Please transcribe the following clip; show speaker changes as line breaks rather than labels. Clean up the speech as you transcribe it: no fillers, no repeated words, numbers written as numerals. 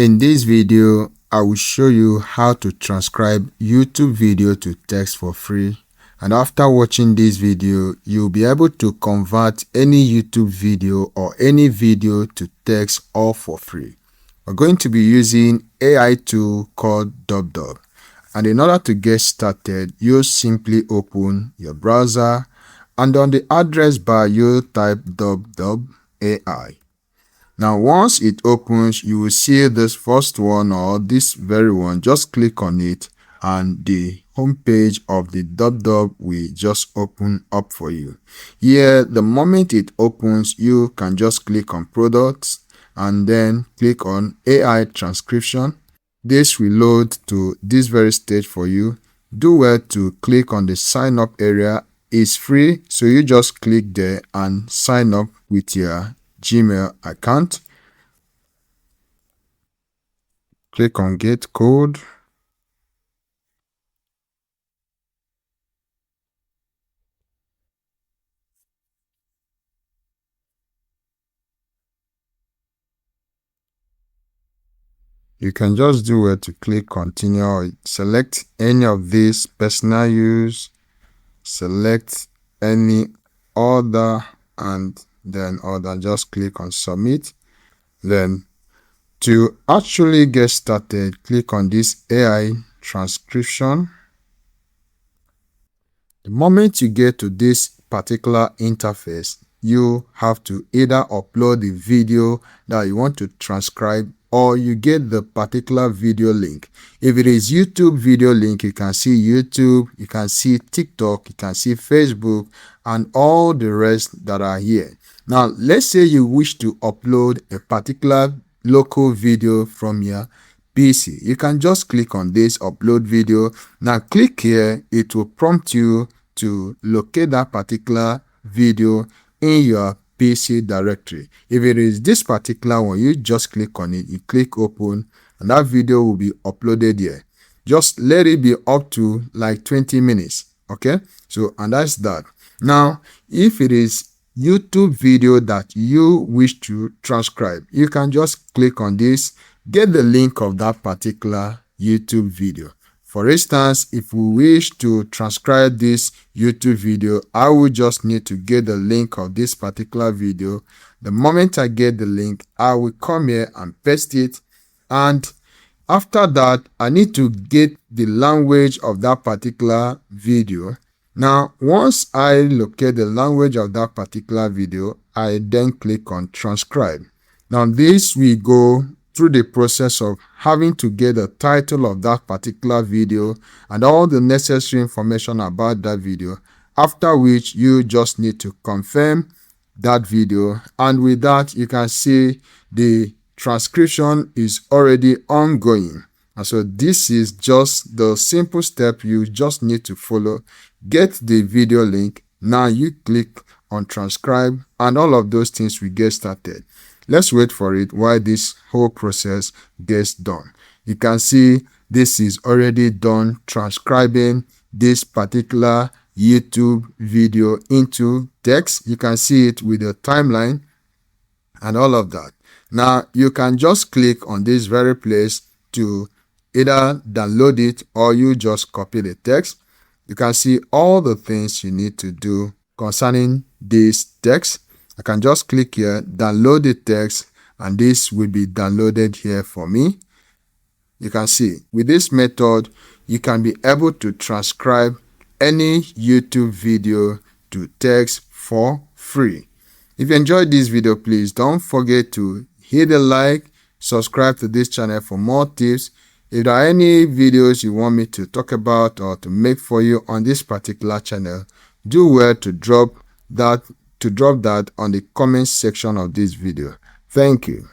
In this video, I will show you how to transcribe YouTube video to text for free. And after watching this video, you'll be able to convert any YouTube video or any video to text all for free. We're going to be using AI tool called DubDub. And in order to get started, you simply open your browser and on the address bar, you type DubDub AI. Now, once it opens, you will see this first one or this very one. Just click on it and the home page of the DubDub will just open up for you. Here, the moment it opens, you can just click on products and then click on AI transcription. This will load to this very stage for you. Do well to click on the sign up area. It's free, so you just click there and sign up with your Gmail account. Click on get code. You can just do it to click continue or select any of these personal use, select any other and then other, just click on submit. Then to actually get started, click on this AI transcription. The moment you get to this particular interface, you have to either upload the video that you want to transcribe or you get the particular video link. If it is YouTube video link, you can see YouTube, you can see TikTok, you can see Facebook, and all the rest that are here. Now, let's say you wish to upload a particular local video from your PC. You can just click on this upload video. Now, click here. It will prompt you to locate that particular video in your PC directory. If it is this particular one, you just click on it, you click open, and that video will be uploaded here. Just let it be up to like 20 minutes. Okay, so and that's that. Now, if it is YouTube video that you wish to transcribe, you can just click on this, get the link of that particular YouTube video. For instance, if we wish to transcribe this YouTube video, I will just need to get the link of this particular video. The moment I get the link, I will come here and paste it. And after that, I need to get the language of that particular video. Now, once I locate the language of that particular video, I then click on transcribe. Now, this will go through the process of having to get the title of that particular video and all the necessary information about that video, after which you just need to confirm that video. And with that, you can see the transcription is already ongoing. And so this is just the simple step you just need to follow. Get the video link. Now you click on transcribe and all of those things will get started. Let's wait for it while this whole process gets done. You can see this is already done transcribing this particular YouTube video into text. You can see it with the timeline and all of that. Now you can just click on this very place to either download it or you just copy the text. You can see all the things you need to do concerning this text. I can just click here, download the text, and this will be downloaded here for me. You can see with this method, you can be able to transcribe any YouTube video to text for free. If you enjoyed this video, please don't forget to hit the like, subscribe to this channel for more tips. If there are any videos you want me to talk about or to make for you on this particular channel, do well to drop that on the comment section of this video. Thank you.